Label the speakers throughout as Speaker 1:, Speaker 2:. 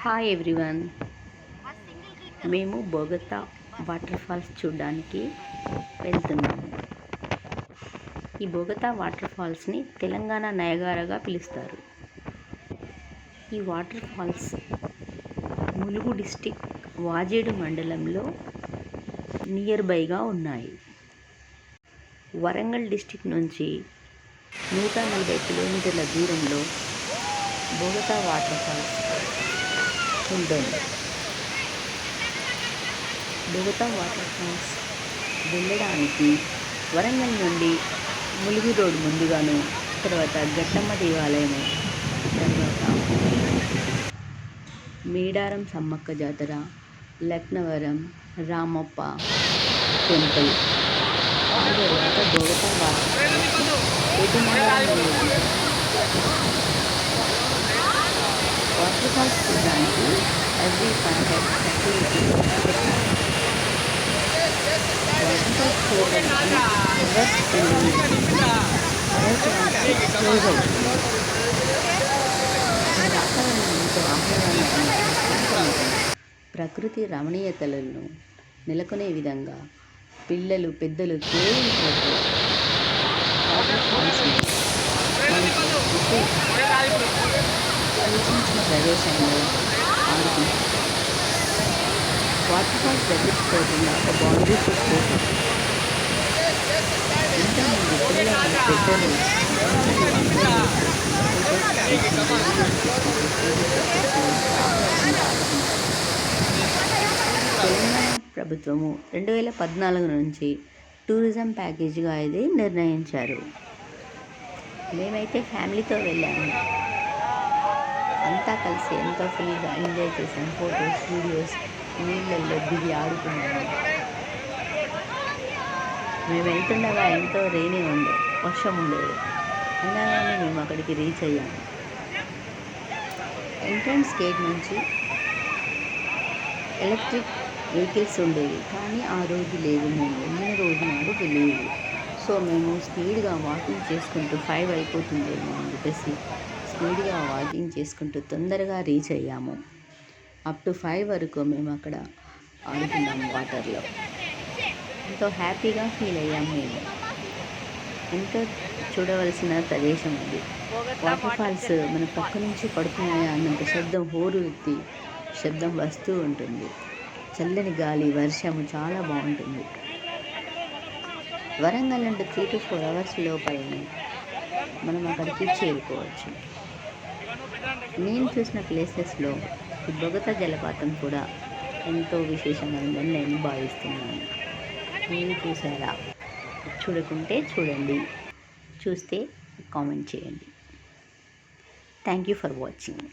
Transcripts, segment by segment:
Speaker 1: Hi everyone. మేము Bogatha water falls చూడడానికి వెళ్తున్నాము. ఈ బొగతా వాటర్ ఫాల్స్ని తెలంగాణ నయగారగా పిలుస్తారు. ఈ water falls Mulugu district Wazedu మండలంలో నియర్ బైగా ఉన్నాయి. వరంగల్ డిస్టిక్ నుంచి 140 కిలోమీటర్ల దూరంలో బొగతా వాటర్ ఫాల్స్ ఉంటుంది. బొగతా వాటర్ ఫాల్స్ వెళ్ళడానికి వరంగల్ నుండి ములుగు రోడ్ ముందుగాను, తర్వాత గట్టమ్మ దేవాలయము, తర్వాత మేడారం సమ్మక్క జాతర, లక్నవరం రామప్ప టెంపుల్, ఆ తర్వాత బొగతా వాటర్ ఫాల్స్ చూడడానికి ఎవ్రీ సండే ప్రకృతి రమణీయతలను నెలకొనే విధంగా పిల్లలు పెద్దలు కేరించినట్టు ప్రదేశంలో ఆడుకుంటారు. వాటర్ ఫాల్స్ దగ్గరికి పోకుండా ఒక బౌండరీ చేసుకోవచ్చు. ఇంతమంది పిల్లలు పెద్దలు తెలంగాణ ప్రభుత్వము 2014 నుంచి టూరిజం ప్యాకేజీగా ఇది నిర్ణయించారు. మేమైతే ఫ్యామిలీతో వెళ్ళాము. అంతా కలిసి ఎంతో ఫుల్గా ఎంజాయ్ చేసాం. ఫొటోస్, వీడియోస్, నీళ్ళల్లో దిగి ఆడుకున్నాము. మేము వెళ్తుండగా ఎంతో రెయినీ ఉండే, వర్షం ఉండేది. అయినా కానీ మేము అక్కడికి రీచ్ అయ్యాము. ఎంట్రన్స్ గేట్ నుంచి ఎలక్ట్రిక్ వెహికల్స్ ఉండేవి, కానీ ఆ రోజు లేవు. మేము వెళ్ళిన రోజు నాడు తెలియదు. సో మేము స్పీడ్గా వాకింగ్ చేసుకుంటూ 5 అయిపోతుందేమో అని చెప్పేసి స్పీడ్గా వాకింగ్ చేసుకుంటూ తొందరగా రీచ్ అయ్యాము. అప్ టు 5 వరకు మేము అక్కడ ఆడుకున్నాము వాటర్లో. ఎంతో హ్యాపీగా ఫీల్ అయ్యాము. మేము ఎంతో చూడవలసిన ప్రదేశం అది. వాటర్ ఫాల్స్ మన పక్క నుంచి పడుతున్నాయా అన్నంత శబ్దం, హోరు ఎత్తి శబ్దం వస్తూ ఉంటుంది. చల్లని గాలి, వర్షము చాలా బాగుంటుంది. వరంగల్ నుండి 3 to 4 అవర్స్ లోపలనే మనం అక్కడికి చేరుకోవచ్చు. నేను చూసిన ప్లేసెస్లో ఈ బొగతా జలపాతం కూడా ఎంతో విశేషమైందని నేను భావిస్తున్నాను. మీరు చూసారా? చూడకుంటే చూడండి, చూస్తే కామెంట్ చేయండి. Thank you for watching.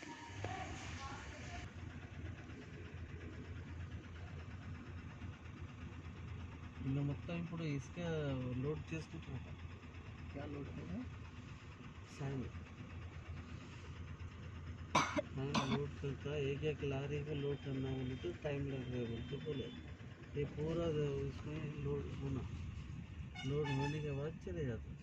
Speaker 2: ఇలా మొత్తం ఇప్పుడు ఇసుక లోడ్ చేసుకుంటున్నాం. क्या लोड करना है? सैंड लोड करता है। एक लारी को लोड करना बोले तो टाइम लगेगा बोलते बोले। ये पूरा इसमें लोड होना, लोड होने के बाद चले जाते हैं।